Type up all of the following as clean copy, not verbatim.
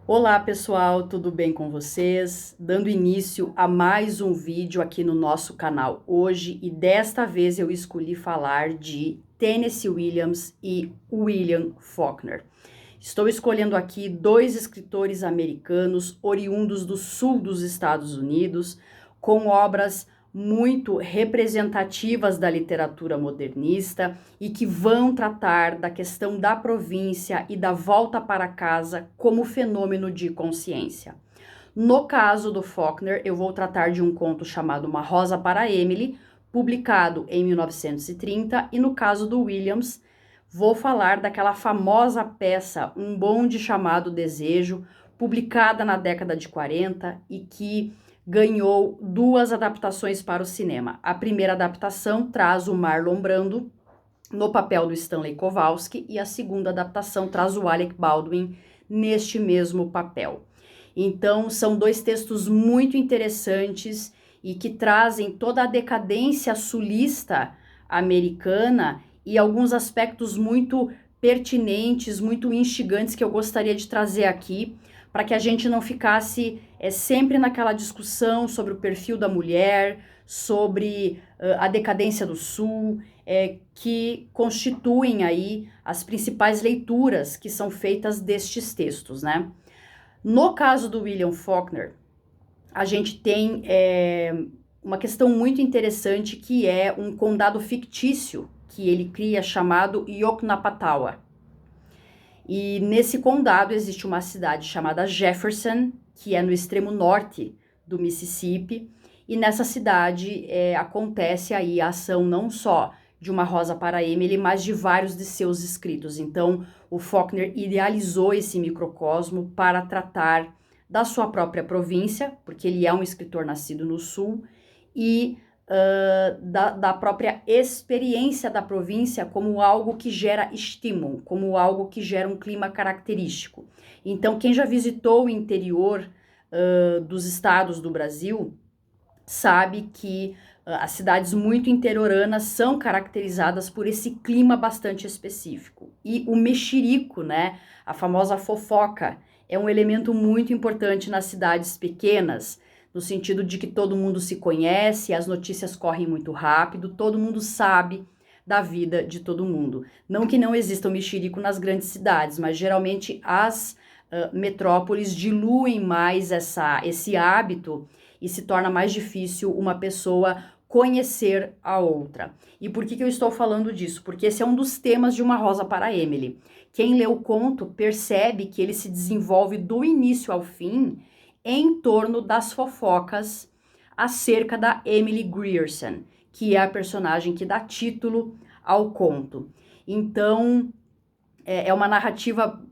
Olá pessoal, tudo bem com vocês? Dando início a mais um vídeo aqui no nosso canal hoje e desta vez eu escolhi falar de Tennessee Williams e William Faulkner. Estou escolhendo aqui dois escritores americanos oriundos do sul dos Estados Unidos, com obras muito representativas da literatura modernista e que vão tratar da questão da província e da volta para casa como fenômeno de consciência. No caso do Faulkner, eu vou tratar de um conto chamado Uma Rosa para Emily, publicado em 1930, e no caso do Williams, vou falar daquela famosa peça Um Bonde Chamado Desejo, publicada na década de 40 e que ganhou duas adaptações para o cinema. A primeira adaptação traz o Marlon Brando no papel do Stanley Kowalski e a segunda adaptação traz o Alec Baldwin neste mesmo papel. Então, são dois textos muito interessantes e que trazem toda a decadência sulista americana e alguns aspectos muito pertinentes, muito instigantes que eu gostaria de trazer aqui, para que a gente não ficasse sempre naquela discussão sobre o perfil da mulher, sobre a decadência do Sul, que constituem aí as principais leituras que são feitas destes textos, né? No caso do William Faulkner, a gente tem uma questão muito interessante que é um condado fictício que ele cria chamado Yoknapatawa. E nesse condado existe uma cidade chamada Jefferson, que é no extremo norte do Mississippi, e nessa cidade acontece aí a ação não só de Uma Rosa para Emily, mas de vários de seus escritos. Então, o Faulkner idealizou esse microcosmo para tratar da sua própria província, porque ele é um escritor nascido no Sul, e da própria experiência da província como algo que gera estímulo, como algo que gera um clima característico. Então, quem já visitou o interior dos estados do Brasil sabe que as cidades muito interioranas são caracterizadas por esse clima bastante específico. E o mexerico, né, a famosa fofoca, é um elemento muito importante nas cidades pequenas, no sentido de que todo mundo se conhece, as notícias correm muito rápido, todo mundo sabe da vida de todo mundo. Não que não exista o mexerico nas grandes cidades, mas geralmente as metrópoles diluem mais esse hábito e se torna mais difícil uma pessoa conhecer a outra. E por que eu estou falando disso? Porque esse é um dos temas de Uma Rosa para Emily. Quem lê o conto percebe que ele se desenvolve do início ao fim em torno das fofocas acerca da Emily Grierson, que é a personagem que dá título ao conto. Então, é uma narrativa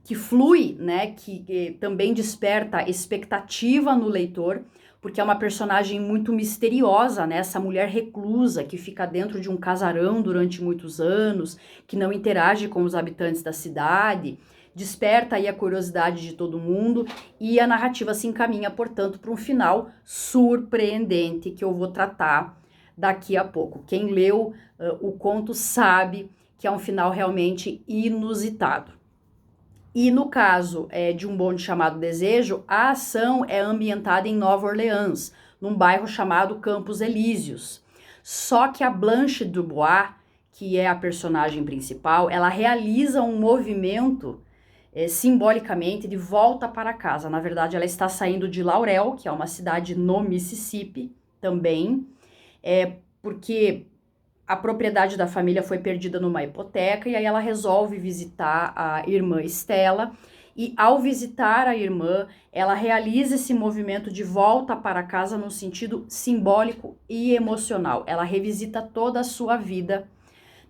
que flui, né, que também desperta expectativa no leitor, porque é uma personagem muito misteriosa, né, essa mulher reclusa que fica dentro de um casarão durante muitos anos, que não interage com os habitantes da cidade, desperta aí a curiosidade de todo mundo e a narrativa se encaminha, portanto, para um final surpreendente que eu vou tratar daqui a pouco. Quem leu o conto sabe que é um final realmente inusitado. E no caso de Um Bonde Chamado Desejo, a ação é ambientada em Nova Orleans, num bairro chamado Campos Elíseos. Só que a Blanche Dubois, que é a personagem principal, ela realiza um movimento simbolicamente de volta para casa. Na verdade, ela está saindo de Laurel, que é uma cidade no Mississippi também, porque a propriedade da família foi perdida numa hipoteca e aí ela resolve visitar a irmã Estela e ao visitar a irmã, ela realiza esse movimento de volta para casa no sentido simbólico e emocional. Ela revisita toda a sua vida,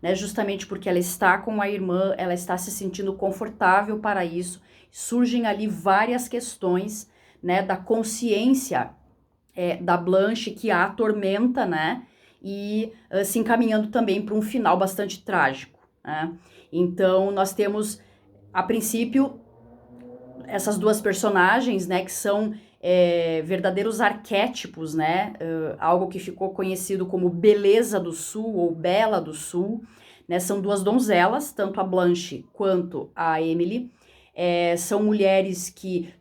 né, justamente porque ela está com a irmã, ela está se sentindo confortável para isso. Surgem ali várias questões, né, da consciência da Blanche que a atormenta, né, e se encaminhando também para um final bastante trágico, né? Então, nós temos, a princípio, essas duas personagens, né, que são verdadeiros arquétipos, né, algo que ficou conhecido como Beleza do Sul ou Bela do Sul, né, são duas donzelas, tanto a Blanche quanto a Emily, são mulheres que,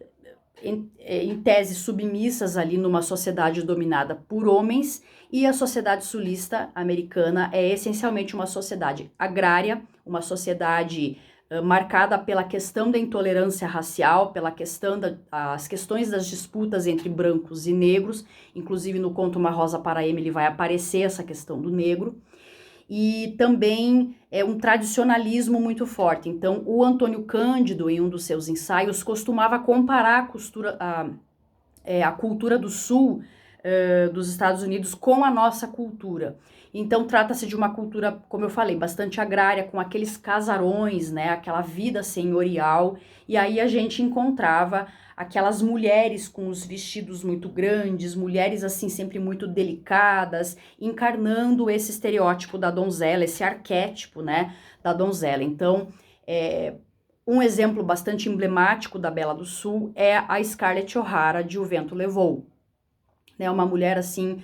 em tese, submissas ali numa sociedade dominada por homens, e a sociedade sulista americana é essencialmente uma sociedade agrária, uma sociedade marcada pela questão da intolerância racial, pela questão as questões das disputas entre brancos e negros. Inclusive no conto Uma Rosa para Emily vai aparecer essa questão do negro, e também é um tradicionalismo muito forte. Então o Antônio Cândido, em um dos seus ensaios, costumava comparar a cultura do sul dos Estados Unidos com a nossa cultura. Então trata-se de uma cultura, como eu falei, bastante agrária, com aqueles casarões, né, aquela vida senhorial, e aí a gente encontrava aquelas mulheres com os vestidos muito grandes, mulheres assim sempre muito delicadas, encarnando esse estereótipo da donzela, esse arquétipo, né, da donzela. Então, um exemplo bastante emblemático da Bela do Sul é a Scarlett O'Hara de O Vento Levou, né, uma mulher assim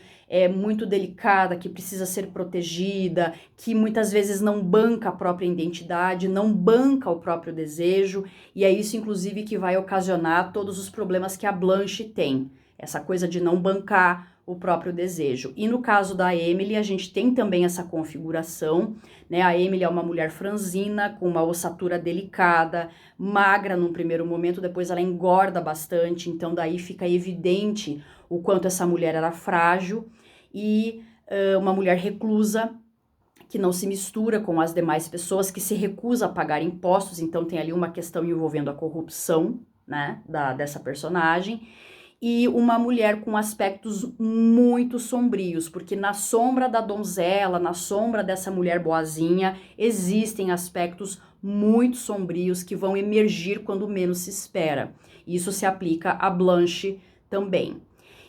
muito delicada, que precisa ser protegida, que muitas vezes não banca a própria identidade, não banca o próprio desejo, e é isso inclusive que vai ocasionar todos os problemas que a Blanche tem, essa coisa de não bancar o próprio desejo. E no caso da Emily, a gente tem também essa configuração, né? A Emily é uma mulher franzina, com uma ossatura delicada, magra num primeiro momento, depois ela engorda bastante, então daí fica evidente o quanto essa mulher era frágil, e uma mulher reclusa, que não se mistura com as demais pessoas, que se recusa a pagar impostos, então tem ali uma questão envolvendo a corrupção, né, dessa personagem, e uma mulher com aspectos muito sombrios, porque na sombra da donzela, na sombra dessa mulher boazinha, existem aspectos muito sombrios que vão emergir quando menos se espera. Isso se aplica a Blanche também.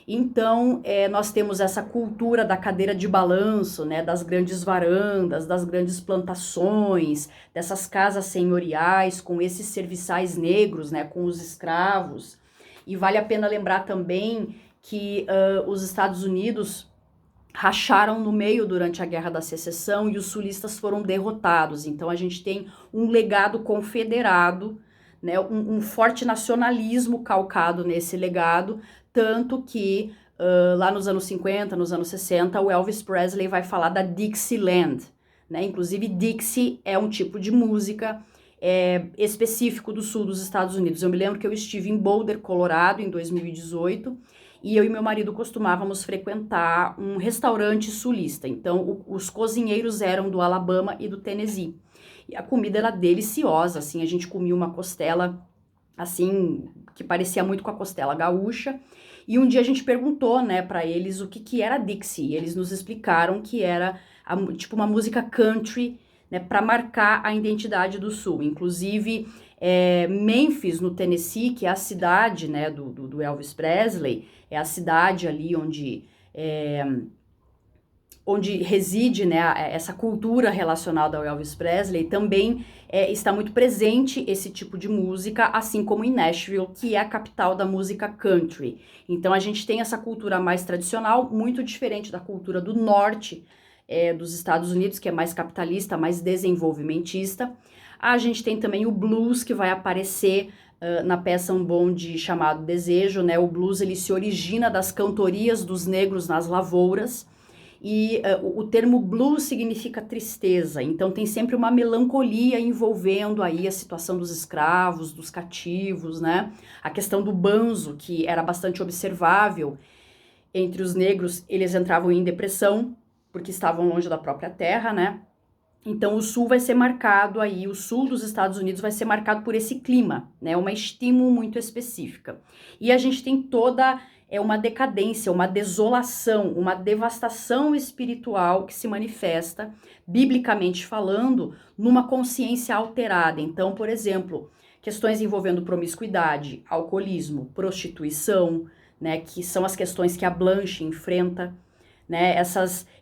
Então, nós temos essa cultura da cadeira de balanço, né, das grandes varandas, das grandes plantações, dessas casas senhoriais com esses serviçais negros, né, com os escravos. E vale a pena lembrar também que os Estados Unidos racharam no meio durante a Guerra da Secessão e os sulistas foram derrotados. Então a gente tem um legado confederado, né, um forte nacionalismo calcado nesse legado, tanto que lá nos anos 50, nos anos 60, o Elvis Presley vai falar da Dixieland, né? Inclusive Dixie é um tipo de música específico do sul dos Estados Unidos. Eu me lembro que eu estive em Boulder, Colorado, em 2018, e eu e meu marido costumávamos frequentar um restaurante sulista. Então, os cozinheiros eram do Alabama e do Tennessee. E a comida era deliciosa, assim, a gente comia uma costela, assim, que parecia muito com a costela gaúcha. E um dia a gente perguntou, né, para eles o que era Dixie. E eles nos explicaram que era, tipo, uma música country, né, para marcar a identidade do sul. Inclusive, Memphis, no Tennessee, que é a cidade, né, do Elvis Presley, é a cidade ali onde reside, né, essa cultura relacionada ao Elvis Presley, também está muito presente esse tipo de música, assim como em Nashville, que é a capital da música country. Então a gente tem essa cultura mais tradicional, muito diferente da cultura do norte dos Estados Unidos, que é mais capitalista, mais desenvolvimentista. A gente tem também o blues, que vai aparecer na peça Um Bonde Chamado Desejo, né? O blues, ele se origina das cantorias dos negros nas lavouras, e o termo blues significa tristeza, então tem sempre uma melancolia envolvendo aí a situação dos escravos, dos cativos, né? A questão do banzo, que era bastante observável entre os negros, eles entravam em depressão, porque estavam longe da própria terra, né? Então o sul vai ser marcado aí, o sul dos Estados Unidos vai ser marcado por esse clima, né? Uma estímulo muito específica. E a gente tem toda uma decadência, uma desolação, uma devastação espiritual que se manifesta, biblicamente falando, numa consciência alterada. Então, por exemplo, questões envolvendo promiscuidade, alcoolismo, prostituição, né? Que são as questões que a Blanche enfrenta, né,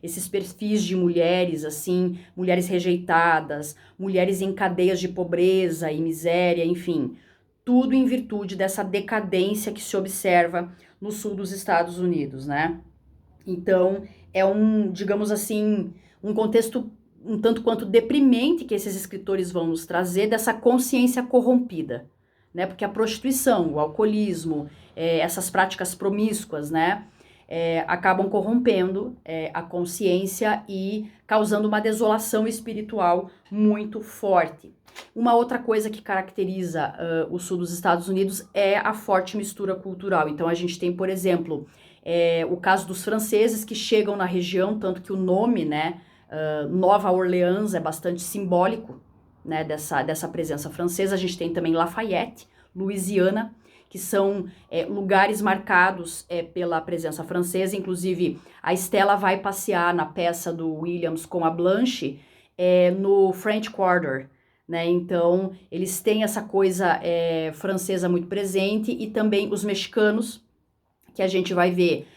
esses perfis de mulheres, assim, mulheres rejeitadas, mulheres em cadeias de pobreza e miséria, enfim, tudo em virtude dessa decadência que se observa no sul dos Estados Unidos, né? Então, digamos assim, um contexto um tanto quanto deprimente que esses escritores vão nos trazer dessa consciência corrompida, né? Porque a prostituição, o alcoolismo, essas práticas promíscuas, né? Acabam corrompendo a consciência e causando uma desolação espiritual muito forte. Uma outra coisa que caracteriza o sul dos Estados Unidos é a forte mistura cultural. Então a gente tem, por exemplo, o caso dos franceses que chegam na região, tanto que o nome, né, Nova Orleans é bastante simbólico, né, dessa presença francesa. A gente tem também Lafayette, Louisiana, que são lugares marcados pela presença francesa. Inclusive, a Stella vai passear na peça do Williams com a Blanche no French Quarter, né? Então, eles têm essa coisa francesa muito presente, e também os mexicanos, que a gente vai ver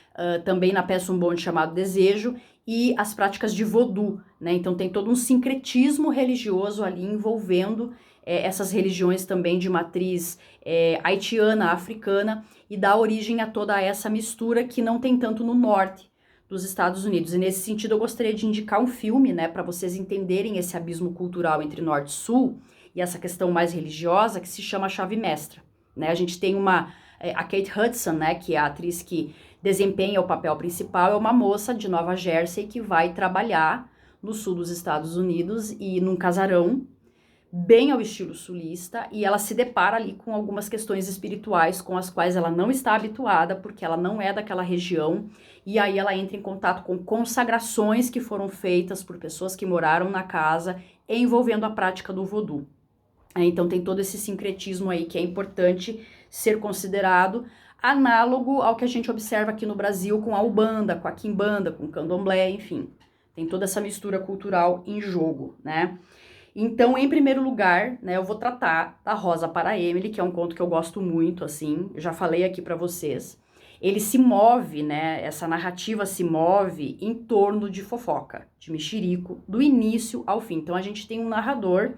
também na peça Um Bonde Chamado Desejo, e as práticas de voodoo, né? Então tem todo um sincretismo religioso ali envolvendo essas religiões também de matriz haitiana, africana, e dá origem a toda essa mistura que não tem tanto no norte dos Estados Unidos. E nesse sentido eu gostaria de indicar um filme, né, para vocês entenderem esse abismo cultural entre norte e sul e essa questão mais religiosa, que se chama Chave Mestra, né? A gente tem a Kate Hudson, né, que é a atriz que desempenha o papel principal, é uma moça de Nova Jersey que vai trabalhar no sul dos Estados Unidos e num casarão bem ao estilo sulista, e ela se depara ali com algumas questões espirituais com as quais ela não está habituada, porque ela não é daquela região, e aí ela entra em contato com consagrações que foram feitas por pessoas que moraram na casa, envolvendo a prática do voodoo. Então tem todo esse sincretismo aí que é importante ser considerado, análogo ao que a gente observa aqui no Brasil com a Ubanda, com a Quimbanda, com o Candomblé, enfim. Tem toda essa mistura cultural em jogo, né? Então, em primeiro lugar, né, eu vou tratar da Rosa para Emily, que é um conto que eu gosto muito, assim, eu já falei aqui para vocês. Ele se move, né, essa narrativa se move em torno de fofoca, de mexerico, do início ao fim. Então, a gente tem um narrador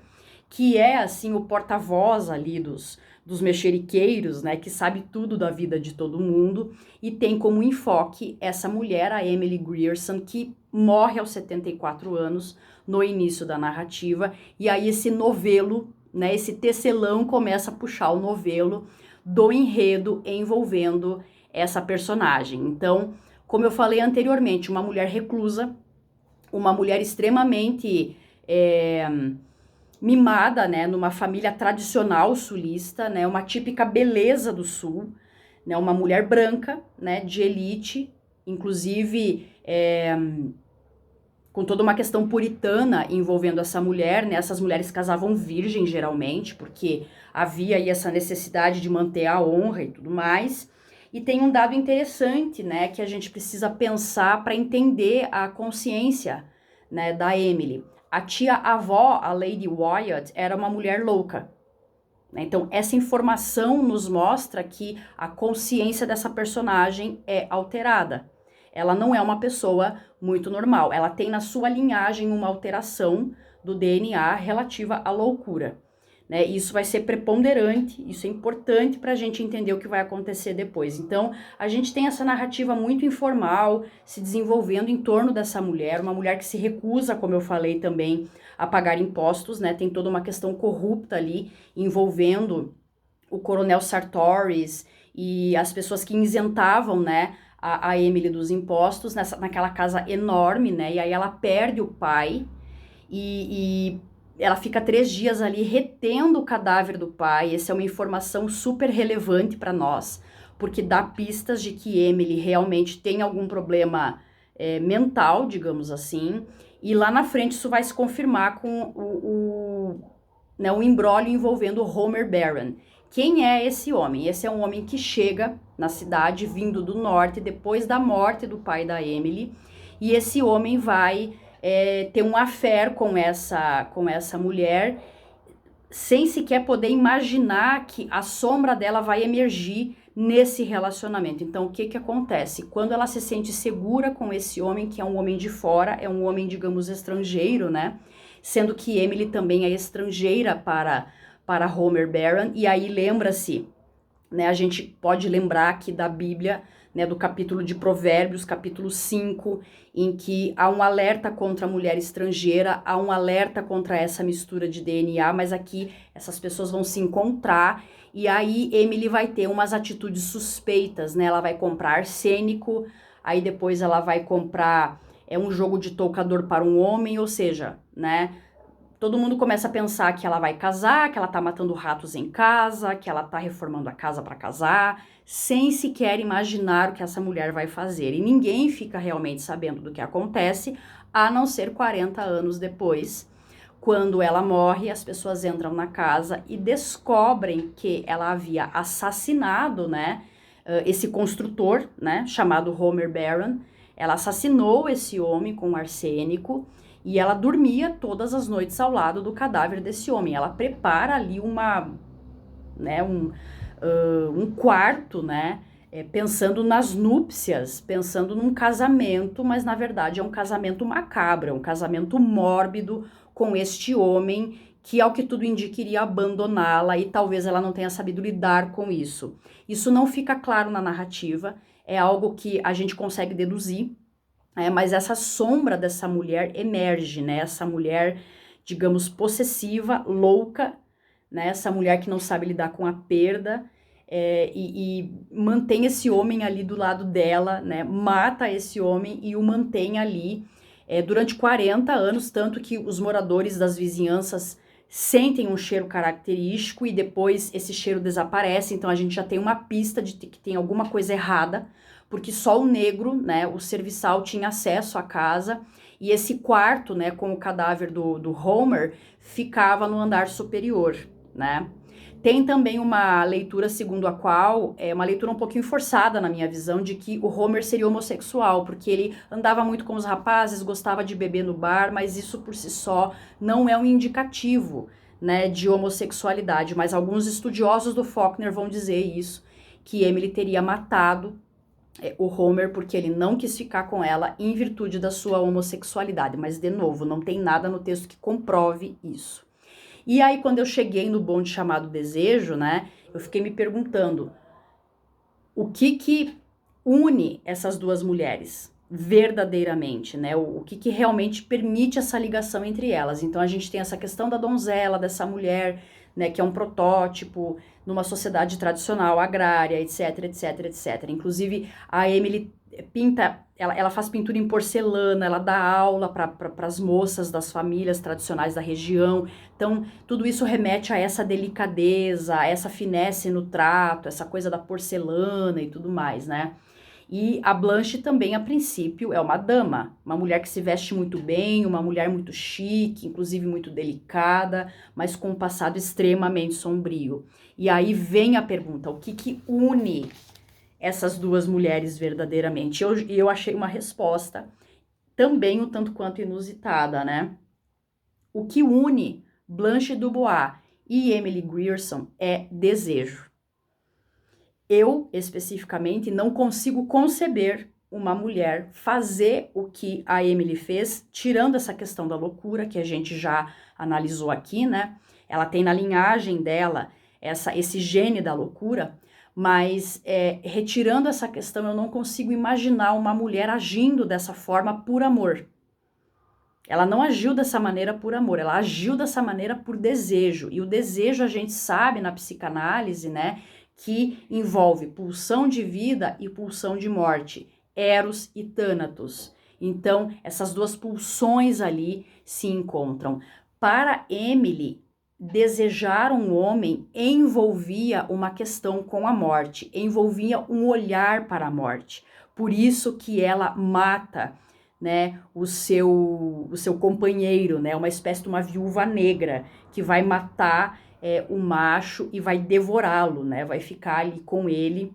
que é, assim, o porta-voz ali dos mexeriqueiros, né, que sabe tudo da vida de todo mundo, e tem como enfoque essa mulher, a Emily Grierson, que morre aos 74 anos no início da narrativa, e aí esse novelo, né, esse tecelão começa a puxar o novelo do enredo envolvendo essa personagem. Então, como eu falei anteriormente, uma mulher reclusa, uma mulher extremamente mimada, né, numa família tradicional sulista, né, uma típica beleza do sul, né, uma mulher branca, né, de elite, inclusive com toda uma questão puritana envolvendo essa mulher, né, essas mulheres casavam virgem geralmente, porque havia aí essa necessidade de manter a honra e tudo mais. E tem um dado interessante, né, que a gente precisa pensar para entender a consciência, né, da Emily. A tia-avó, a Lady Wyatt, era uma mulher louca. Então, essa informação nos mostra que a consciência dessa personagem é alterada. Ela não é uma pessoa muito normal. Ela tem na sua linhagem uma alteração do DNA relativa à loucura, né? Isso vai ser preponderante, isso é importante para a gente entender o que vai acontecer depois. Então, a gente tem essa narrativa muito informal se desenvolvendo em torno dessa mulher, uma mulher que se recusa, como eu falei também, a pagar impostos, né? Tem toda uma questão corrupta ali envolvendo o coronel Sartoris e as pessoas que isentavam, né, a Emily dos impostos naquela casa enorme, né? E aí ela perde o pai e ela fica 3 dias ali retendo o cadáver do pai. Essa é uma informação super relevante para nós, porque dá pistas de que Emily realmente tem algum problema mental, digamos assim, e lá na frente isso vai se confirmar com né, o imbróglio envolvendo Homer Barron. Quem é esse homem? Esse é um homem que chega na cidade vindo do norte depois da morte do pai da Emily, e esse homem vai ter um affair com essa mulher, sem sequer poder imaginar que a sombra dela vai emergir nesse relacionamento. Então, o que acontece? Quando ela se sente segura com esse homem, que é um homem de fora, é um homem, digamos, estrangeiro, né? Sendo que Emily também é estrangeira para Homer Barron, e aí lembra-se, né? A gente pode lembrar aqui da Bíblia, né, do capítulo de Provérbios, capítulo 5, em que há um alerta contra a mulher estrangeira, há um alerta contra essa mistura de DNA, mas aqui essas pessoas vão se encontrar e aí Emily vai ter umas atitudes suspeitas, né? Ela vai comprar arsênico, aí depois ela vai comprar um jogo de toucador para um homem, ou seja, né? Todo mundo começa a pensar que ela vai casar, que ela tá matando ratos em casa, que ela tá reformando a casa para casar, sem sequer imaginar o que essa mulher vai fazer. E ninguém fica realmente sabendo do que acontece, a não ser 40 anos depois, quando ela morre, as pessoas entram na casa e descobrem que ela havia assassinado, né, esse construtor, né, chamado Homer Barron. Ela assassinou esse homem com arsênico e ela dormia todas as noites ao lado do cadáver desse homem. Ela prepara ali um quarto, né, pensando nas núpcias, pensando num casamento, mas na verdade é um casamento macabro, é um casamento mórbido com este homem que, ao que tudo indica, iria abandoná-la e talvez ela não tenha sabido lidar com isso. Isso não fica claro na narrativa, é algo que a gente consegue deduzir, mas essa sombra dessa mulher emerge, né? Essa mulher, digamos, possessiva, louca, né? Essa mulher que não sabe lidar com a perda, e mantém esse homem ali do lado dela, né? Mata esse homem e o mantém ali durante 40 anos, tanto que os moradores das vizinhanças sentem um cheiro característico e depois esse cheiro desaparece, então a gente já tem uma pista de que tem alguma coisa errada, porque só o negro, né, o serviçal, tinha acesso à casa, e esse quarto, né, com o cadáver do Homer, ficava no andar superior, né. Tem também uma leitura segundo a qual, uma leitura um pouquinho forçada na minha visão, de que o Homer seria homossexual, porque ele andava muito com os rapazes, gostava de beber no bar, mas isso por si só não é um indicativo, né, de homossexualidade, mas alguns estudiosos do Faulkner vão dizer isso, que Emily teria matado o Homer porque ele não quis ficar com ela em virtude da sua homossexualidade, mas de novo, não tem nada no texto que comprove isso. E aí, quando eu cheguei no bonde chamado Desejo, né, eu fiquei me perguntando o que une essas duas mulheres verdadeiramente, né, o que realmente permite essa ligação entre elas. Então, a gente tem essa questão da donzela, dessa mulher, né, que é um protótipo numa sociedade tradicional, agrária, etc, etc, etc. Inclusive, a Emily pinta, ela faz pintura em porcelana, ela dá aula para as moças das famílias tradicionais da região. Então, tudo isso remete a essa delicadeza, a essa finesse no trato, essa coisa da porcelana e tudo mais, né? E a Blanche também, a princípio, é uma dama, uma mulher que se veste muito bem, uma mulher muito chique, inclusive muito delicada, mas com um passado extremamente sombrio. E aí vem a pergunta, o que une essas duas mulheres verdadeiramente? Eu achei uma resposta também um tanto quanto inusitada, né? O que une Blanche Dubois e Emily Grierson é desejo. Eu, especificamente, não consigo conceber uma mulher fazer o que a Emily fez, tirando essa questão da loucura, que a gente já analisou aqui, né? Ela tem na linhagem dela esse gene da loucura, mas retirando essa questão, eu não consigo imaginar uma mulher agindo dessa forma por amor. Ela não agiu dessa maneira por amor, ela agiu dessa maneira por desejo. E o desejo, a gente sabe na psicanálise, né, que envolve pulsão de vida e pulsão de morte, Eros e Thanatos. Então, essas duas pulsões ali se encontram. Para Emily, desejar um homem envolvia uma questão com a morte, envolvia um olhar para a morte. Por isso que ela mata, né, o seu companheiro, né, uma espécie de uma viúva negra que vai matar o macho e vai devorá-lo, né, vai ficar ali com ele,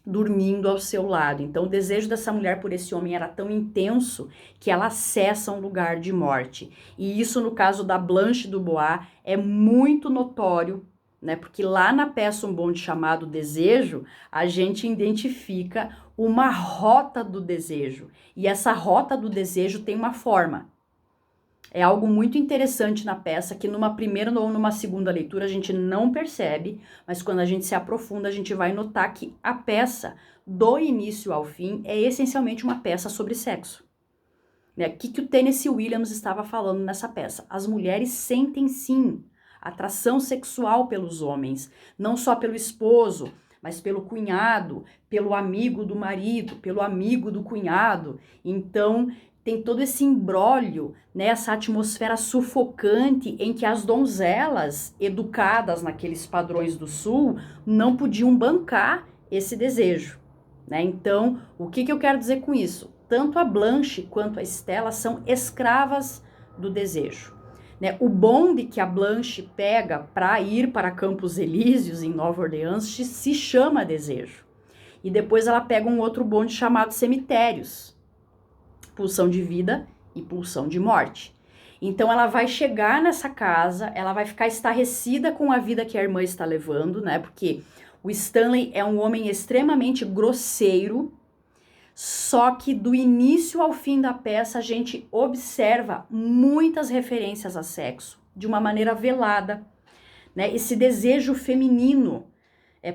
dormindo ao seu lado. Então, o desejo dessa mulher por esse homem era tão intenso que ela acessa um lugar de morte. E isso, no caso da Blanche Dubois, é muito notório, né? Porque lá na peça Um Bonde Chamado Desejo, a gente identifica uma rota do desejo. E essa rota do desejo tem uma forma. É algo muito interessante na peça que numa primeira ou numa segunda leitura a gente não percebe, mas quando a gente se aprofunda a gente vai notar que a peça, do início ao fim, é essencialmente uma peça sobre sexo. Né? O que o Tennessee Williams estava falando nessa peça? As mulheres sentem sim atração sexual pelos homens, não só pelo esposo, mas pelo cunhado, pelo amigo do marido, pelo amigo do cunhado. Então, tem todo esse imbróglio, né, essa atmosfera sufocante em que as donzelas, educadas naqueles padrões do sul, não podiam bancar esse desejo. Né? Então, o que eu quero dizer com isso? Tanto a Blanche quanto a Stella são escravas do desejo. Né? O bonde que a Blanche pega para ir para Campos Elíseos, em Nova Orleans, se chama Desejo. E depois ela pega um outro bonde chamado Cemitérios, pulsão de vida e pulsão de morte. Então ela vai chegar nessa casa, ela vai ficar estarrecida com a vida que a irmã está levando, né? Porque o Stanley é um homem extremamente grosseiro, só que do início ao fim da peça a gente observa muitas referências a sexo, de uma maneira velada, né? Esse desejo feminino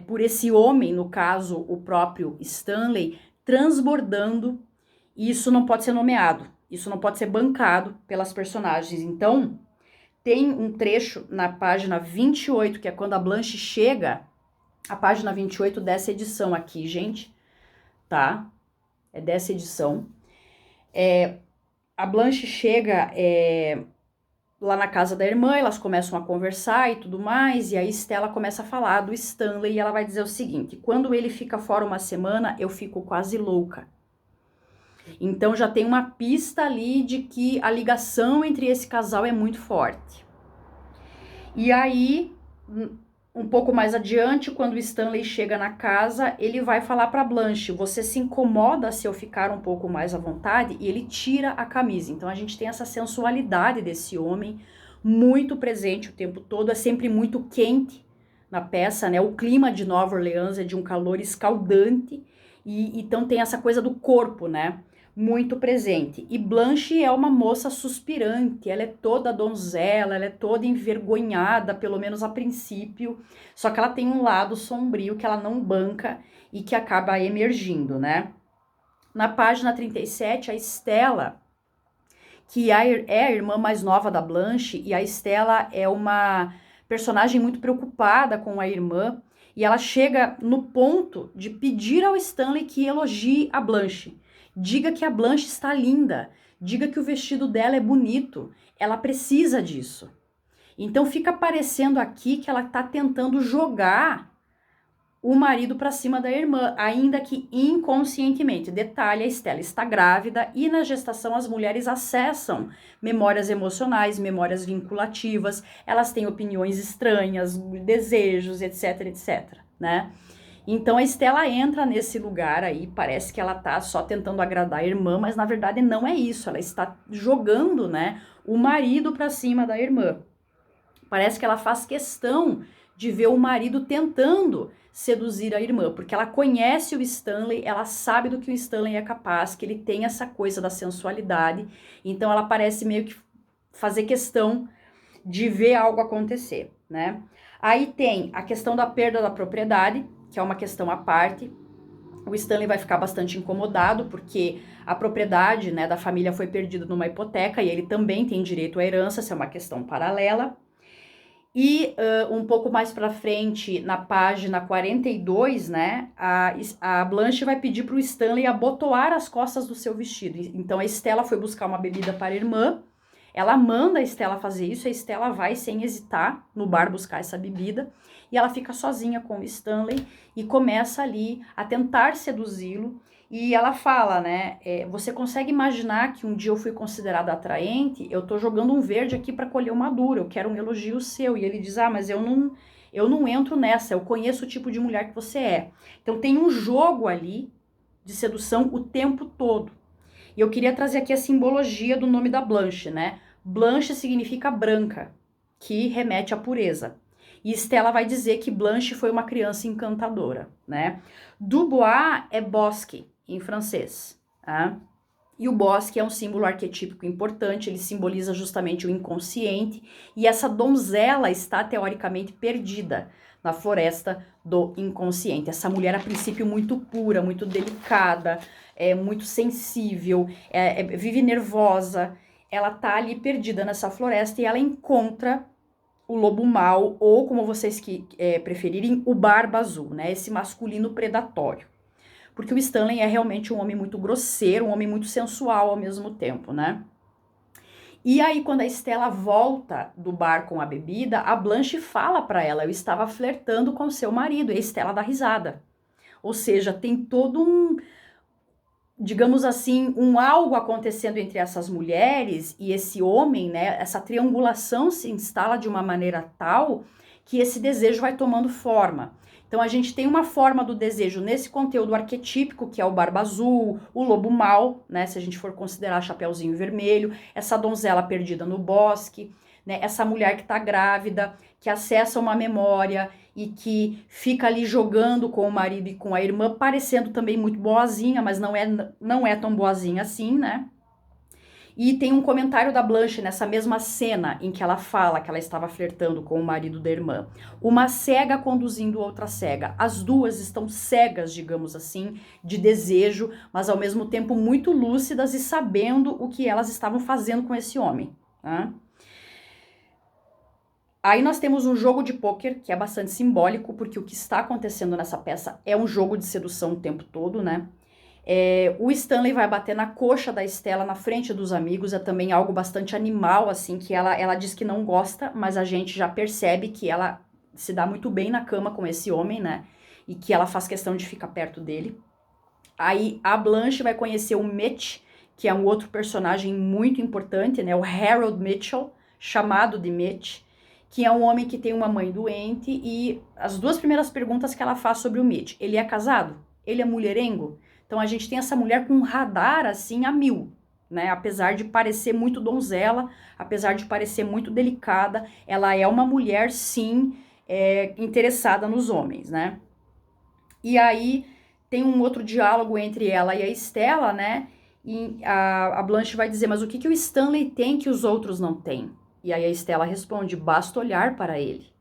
por esse homem, no caso o próprio Stanley, transbordando, e isso não pode ser nomeado, isso não pode ser bancado pelas personagens. Então, tem um trecho na página 28, que é quando a Blanche chega, a página 28 dessa edição aqui, gente, tá? É dessa edição. A Blanche chega lá na casa da irmã, elas começam a conversar e tudo mais, e aí Stella começa a falar do Stanley, e ela vai dizer o seguinte: quando ele fica fora uma semana, eu fico quase louca. Então já tem uma pista ali de que a ligação entre esse casal é muito forte. E aí, um pouco mais adiante, quando o Stanley chega na casa, ele vai falar para Blanche: você se incomoda se eu ficar um pouco mais à vontade? E ele tira a camisa. Então a gente tem essa sensualidade desse homem muito presente o tempo todo, é sempre muito quente na peça, né? O clima de Nova Orleans é de um calor escaldante, e então tem essa coisa do corpo, né? Muito presente. E Blanche é uma moça suspirante, ela é toda donzela, ela é toda envergonhada, pelo menos a princípio, só que ela tem um lado sombrio que ela não banca e que acaba emergindo, né? Na página 37, a Stella, que é a irmã mais nova da Blanche, e a Stella é uma personagem muito preocupada com a irmã, e ela chega no ponto de pedir ao Stanley que elogie a Blanche. Diga que a Blanche está linda, diga que o vestido dela é bonito, ela precisa disso. Então fica parecendo aqui que ela está tentando jogar o marido para cima da irmã, ainda que inconscientemente. Detalhe, a Stella está grávida e na gestação as mulheres acessam memórias emocionais, memórias vinculativas, elas têm opiniões estranhas, desejos, etc, etc, né? Então a Stella entra nesse lugar aí, parece que ela tá só tentando agradar a irmã, mas na verdade não é isso, ela está jogando, né, o marido para cima da irmã. Parece que ela faz questão de ver o marido tentando seduzir a irmã, porque ela conhece o Stanley, ela sabe do que o Stanley é capaz, que ele tem essa coisa da sensualidade, então ela parece meio que fazer questão de ver algo acontecer, né? Aí tem a questão da perda da propriedade, que é uma questão à parte. O Stanley vai ficar bastante incomodado, porque a propriedade, né, da família foi perdida numa hipoteca e ele também tem direito à herança, essa é uma questão paralela. E um pouco mais para frente, na página 42, né, a Blanche vai pedir para o Stanley abotoar as costas do seu vestido. Então a Stella foi buscar uma bebida para a irmã, ela manda a Stella fazer isso, a Stella vai sem hesitar no bar buscar essa bebida, e ela fica sozinha com o Stanley e começa ali a tentar seduzi-lo. E ela fala, né, você consegue imaginar que um dia eu fui considerada atraente? Eu tô jogando um verde aqui para colher uma dura, eu quero um elogio seu. E ele diz, mas eu não entro nessa, eu conheço o tipo de mulher que você é. Então tem um jogo ali de sedução o tempo todo. E eu queria trazer aqui a simbologia do nome da Blanche, né? Blanche significa branca, que remete à pureza. E Stella vai dizer que Blanche foi uma criança encantadora, né? Dubois é bosque, em francês. Tá? E o bosque é um símbolo arquetípico importante, ele simboliza justamente o inconsciente, e essa donzela está teoricamente perdida na floresta do inconsciente. Essa mulher, a princípio, muito pura, muito delicada, muito sensível, vive nervosa, ela tá ali perdida nessa floresta e ela encontra o lobo mau, ou como vocês preferirem, o Barba Azul, né? Esse masculino predatório. Porque o Stanley é realmente um homem muito grosseiro, um homem muito sensual ao mesmo tempo, né? E aí, quando a Stella volta do bar com a bebida, a Blanche fala para ela: eu estava flertando com seu marido, e a Stella dá risada. Ou seja, tem todo um, digamos assim, um algo acontecendo entre essas mulheres e esse homem, né? Essa triangulação se instala de uma maneira tal que esse desejo vai tomando forma. Então a gente tem uma forma do desejo nesse conteúdo arquetípico, que é o Barba Azul, o lobo mau, né, se a gente for considerar Chapeuzinho Vermelho, essa donzela perdida no bosque, né, essa mulher que tá grávida, que acessa uma memória e que fica ali jogando com o marido e com a irmã, parecendo também muito boazinha, mas não é tão boazinha assim, né? E tem um comentário da Blanche nessa mesma cena em que ela fala que ela estava flertando com o marido da irmã. Uma cega conduzindo outra cega. As duas estão cegas, digamos assim, de desejo, mas ao mesmo tempo muito lúcidas e sabendo o que elas estavam fazendo com esse homem, né? Aí nós temos um jogo de pôquer que é bastante simbólico, porque o que está acontecendo nessa peça é um jogo de sedução o tempo todo, né? O Stanley vai bater na coxa da Stella na frente dos amigos, é também algo bastante animal, assim, que ela diz que não gosta, mas a gente já percebe que ela se dá muito bem na cama com esse homem, né? E que ela faz questão de ficar perto dele. Aí a Blanche vai conhecer o Mitch, que é um outro personagem muito importante, né? O Harold Mitchell, chamado de Mitch, que é um homem que tem uma mãe doente, e as duas primeiras perguntas que ela faz sobre o Mitch: ele é casado? Ele é mulherengo? Então a gente tem essa mulher com um radar assim a mil, né? Apesar de parecer muito donzela, apesar de parecer muito delicada, ela é uma mulher sim interessada nos homens, né? E aí tem um outro diálogo entre ela e a Stella, né? E a Blanche vai dizer: mas o que o Stanley tem que os outros não têm? E aí a Stella responde: basta olhar para ele.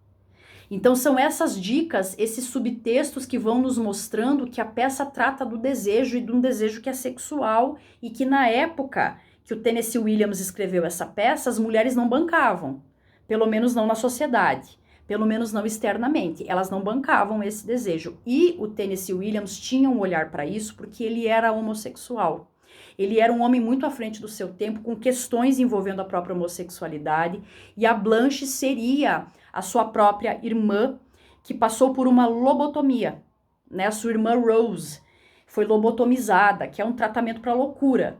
Então são essas dicas, esses subtextos que vão nos mostrando que a peça trata do desejo, e de um desejo que é sexual, e que na época que o Tennessee Williams escreveu essa peça, as mulheres não bancavam, pelo menos não na sociedade, pelo menos não externamente, elas não bancavam esse desejo. E o Tennessee Williams tinha um olhar para isso porque ele era homossexual. Ele era um homem muito à frente do seu tempo, com questões envolvendo a própria homossexualidade, e a Blanche seria a sua própria irmã, que passou por uma lobotomia, né? A sua irmã Rose foi lobotomizada, que é um tratamento para loucura.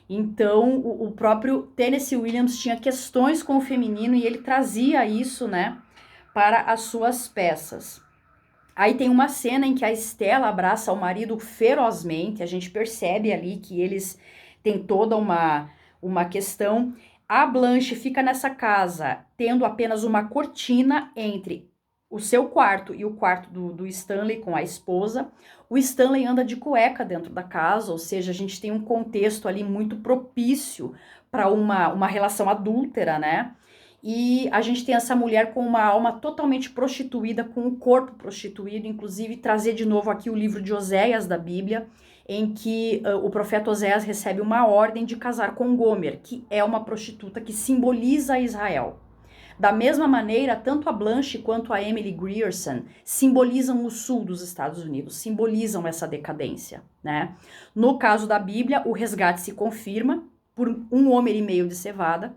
Então, o próprio Tennessee Williams tinha questões com o feminino e ele trazia isso, né, para as suas peças. Aí tem uma cena em que a Stella abraça o marido ferozmente, a gente percebe ali que eles têm toda uma questão. A Blanche fica nessa casa tendo apenas uma cortina entre o seu quarto e o quarto do Stanley com a esposa. O Stanley anda de cueca dentro da casa, ou seja, a gente tem um contexto ali muito propício para uma relação adúltera, né? E a gente tem essa mulher com uma alma totalmente prostituída, com um corpo prostituído, inclusive trazer de novo aqui o livro de Oséias da Bíblia, em que o profeta Oséias recebe uma ordem de casar com Gomer, que é uma prostituta que simboliza Israel. Da mesma maneira, tanto a Blanche quanto a Emily Grierson simbolizam o sul dos Estados Unidos, simbolizam essa decadência, né? No caso da Bíblia, o resgate se confirma por 1 homer e meio de cevada,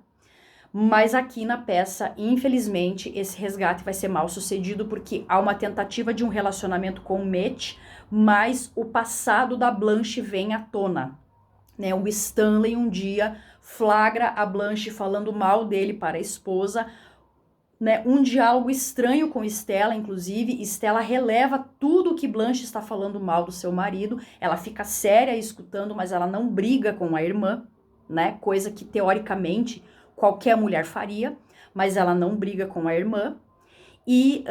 mas aqui na peça, infelizmente, esse resgate vai ser mal sucedido porque há uma tentativa de um relacionamento com o Mitch, mas o passado da Blanche vem à tona, né? O Stanley um dia flagra a Blanche falando mal dele para a esposa, né? Um diálogo estranho com Stella, inclusive. Stella releva tudo que Blanche está falando mal do seu marido, ela fica séria escutando, mas ela não briga com a irmã, né? Coisa que teoricamente qualquer mulher faria, mas ela não briga com a irmã. E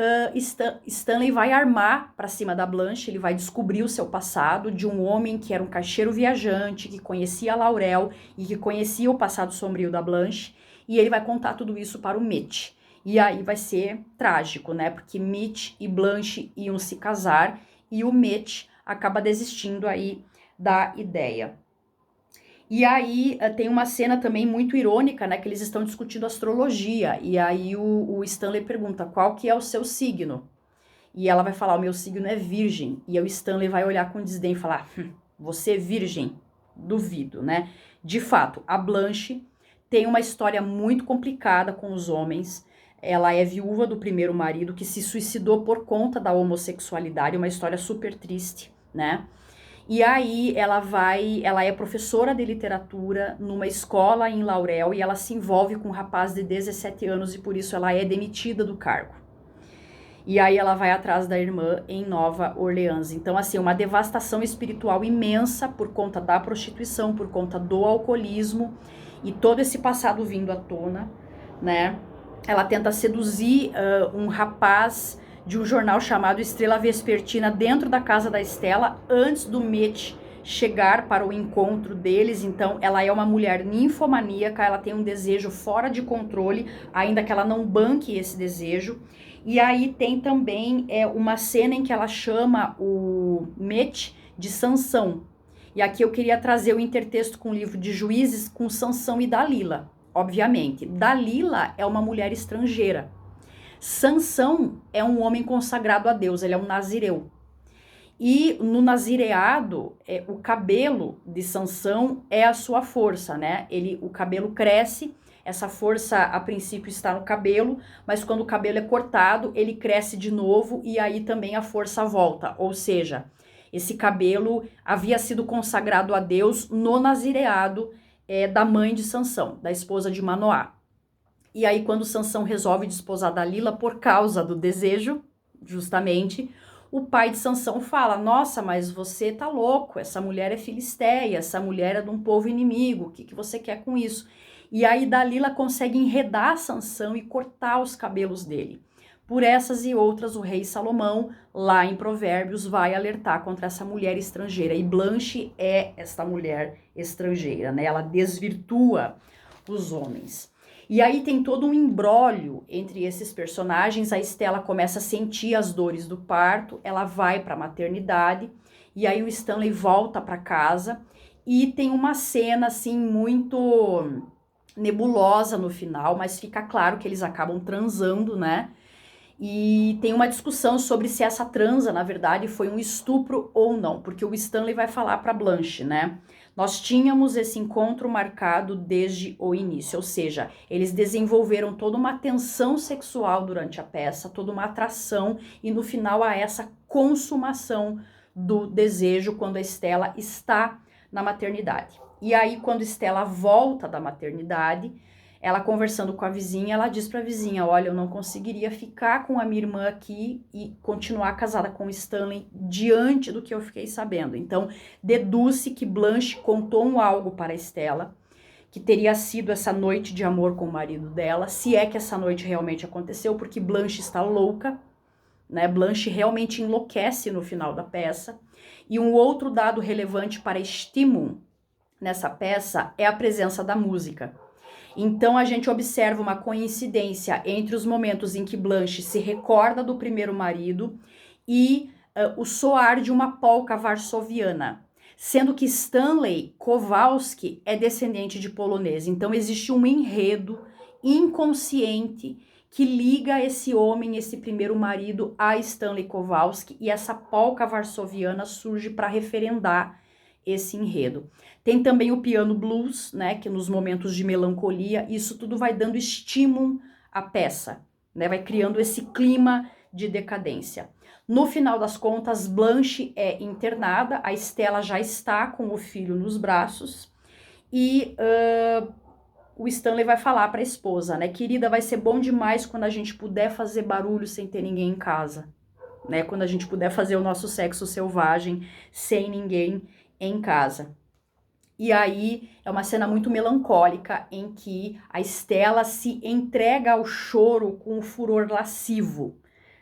Stanley vai armar para cima da Blanche, ele vai descobrir o seu passado de um homem que era um caixeiro viajante, que conhecia a Laurel e que conhecia o passado sombrio da Blanche, e ele vai contar tudo isso para o Mitch. E aí vai ser trágico, né? Porque Mitch e Blanche iam se casar e o Mitch acaba desistindo aí da ideia. E aí tem uma cena também muito irônica, né, que eles estão discutindo astrologia, e aí o Stanley pergunta qual que é o seu signo, e ela vai falar, o meu signo é virgem, e o Stanley vai olhar com desdém e falar, você é virgem? Duvido, né? De fato, a Blanche tem uma história muito complicada com os homens, ela é viúva do primeiro marido que se suicidou por conta da homossexualidade, uma história super triste, né? E aí ela é professora de literatura numa escola em Laurel e ela se envolve com um rapaz de 17 anos e por isso ela é demitida do cargo. E aí ela vai atrás da irmã em Nova Orleans. Então, assim, uma devastação espiritual imensa por conta da prostituição, por conta do alcoolismo e todo esse passado vindo à tona, né? Ela tenta seduzir um rapaz de um jornal chamado Estrela Vespertina dentro da casa da Stella antes do Mitch chegar para o encontro deles. Então ela é uma mulher ninfomaníaca, ela tem um desejo fora de controle, ainda que ela não banque esse desejo. E aí tem também uma cena em que ela chama o Mitch de Sansão. E aqui eu queria trazer o intertexto com o livro de Juízes com Sansão e Dalila. Obviamente, Dalila é uma mulher estrangeira. Sansão é um homem consagrado a Deus, ele é um nazireu. E no nazireado, o cabelo de Sansão é a sua força, né? O cabelo cresce, essa força a princípio está no cabelo, mas quando o cabelo é cortado, ele cresce de novo e aí também a força volta. Ou seja, esse cabelo havia sido consagrado a Deus no nazireado da mãe de Sansão, da esposa de Manoá. E aí, quando Sansão resolve desposar Dalila por causa do desejo, justamente, o pai de Sansão fala, nossa, mas você tá louco, essa mulher é filisteia, essa mulher é de um povo inimigo, o que você quer com isso? E aí Dalila consegue enredar Sansão e cortar os cabelos dele. Por essas e outras, o rei Salomão, lá em Provérbios, vai alertar contra essa mulher estrangeira. E Blanche é esta mulher estrangeira, né? Ela desvirtua os homens. E aí tem todo um imbróglio entre esses personagens. A Stella começa a sentir as dores do parto, ela vai para a maternidade, e aí o Stanley volta para casa, e tem uma cena assim muito nebulosa no final, mas fica claro que eles acabam transando, né? E tem uma discussão sobre se essa transa, na verdade, foi um estupro ou não, porque o Stanley vai falar para Blanche, né? Nós tínhamos esse encontro marcado desde o início, ou seja, eles desenvolveram toda uma tensão sexual durante a peça, toda uma atração, e no final há essa consumação do desejo quando a Stella está na maternidade. E aí, quando Stella volta da maternidade, ela conversando com a vizinha, ela diz para a vizinha, olha, eu não conseguiria ficar com a minha irmã aqui e continuar casada com o Stanley diante do que eu fiquei sabendo. Então, deduz-se que Blanche contou algo para a Stella, que teria sido essa noite de amor com o marido dela, se é que essa noite realmente aconteceu, porque Blanche está louca, né? Blanche realmente enlouquece no final da peça. E um outro dado relevante para estímulo nessa peça é a presença da música. Então a gente observa uma coincidência entre os momentos em que Blanche se recorda do primeiro marido e o soar de uma polca varsoviana, sendo que Stanley Kowalski é descendente de polonês. Então existe um enredo inconsciente que liga esse homem, esse primeiro marido, a Stanley Kowalski, e essa polca varsoviana surge para referendar esse enredo. Tem também o piano blues, né, que nos momentos de melancolia, isso tudo vai dando estímulo à peça, né, vai criando esse clima de decadência. No final das contas, Blanche é internada, a Stella já está com o filho nos braços e o Stanley vai falar para a esposa, né, querida, vai ser bom demais quando a gente puder fazer barulho sem ter ninguém em casa, né, quando a gente puder fazer o nosso sexo selvagem sem ninguém em casa. E aí é uma cena muito melancólica em que a Stella se entrega ao choro com um furor lascivo,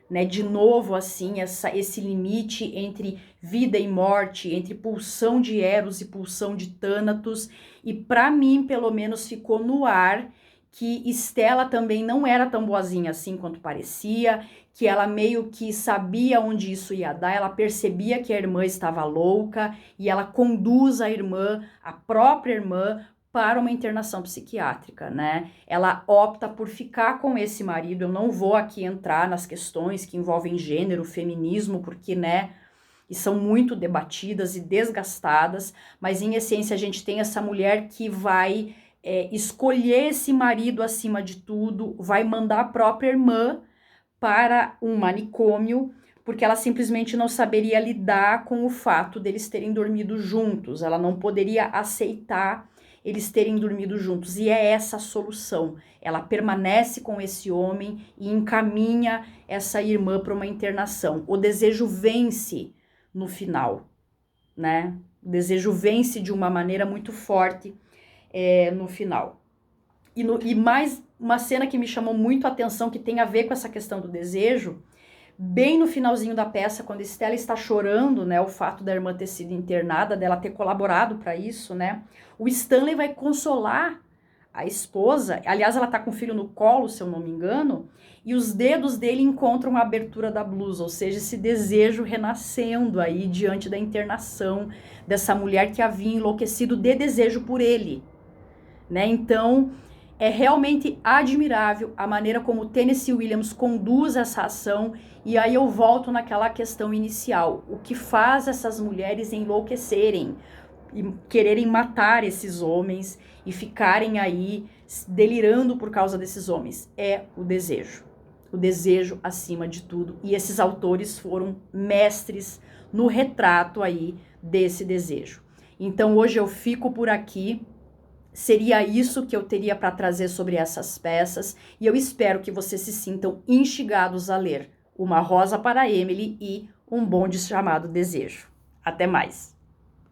né? De novo, assim, esse limite entre vida e morte, entre pulsão de Eros e pulsão de Thanatos. E para mim, pelo menos, ficou no ar que Stella também não era tão boazinha assim quanto parecia, que ela meio que sabia onde isso ia dar, ela percebia que a irmã estava louca e ela conduz a irmã, a própria irmã, para uma internação psiquiátrica, né? Ela opta por ficar com esse marido. Eu não vou aqui entrar nas questões que envolvem gênero, feminismo, porque, né, e são muito debatidas e desgastadas, mas em essência a gente tem essa mulher que vai escolher esse marido acima de tudo, vai mandar a própria irmã para um manicômio, porque ela simplesmente não saberia lidar com o fato deles terem dormido juntos, ela não poderia aceitar eles terem dormido juntos, e é essa a solução. Ela permanece com esse homem e encaminha essa irmã para uma internação. O desejo vence no final, né? O desejo vence de uma maneira muito forte no final. E mais uma cena que me chamou muito a atenção, que tem a ver com essa questão do desejo, bem no finalzinho da peça, quando Stella está chorando, né, o fato da irmã ter sido internada, dela ter colaborado para isso, né, o Stanley vai consolar a esposa, aliás, ela tá com o filho no colo, se eu não me engano, e os dedos dele encontram a abertura da blusa, ou seja, esse desejo renascendo aí diante da internação dessa mulher que havia enlouquecido de desejo por ele, né, então é realmente admirável a maneira como Tennessee Williams conduz essa ação, e aí eu volto naquela questão inicial. O que faz essas mulheres enlouquecerem e quererem matar esses homens e ficarem aí delirando por causa desses homens? É o desejo. O desejo acima de tudo. E esses autores foram mestres no retrato aí desse desejo. Então hoje eu fico por aqui. Seria isso que eu teria para trazer sobre essas peças, e eu espero que vocês se sintam instigados a ler Uma Rosa para Emily e Um Bonde Chamado Desejo. Até mais!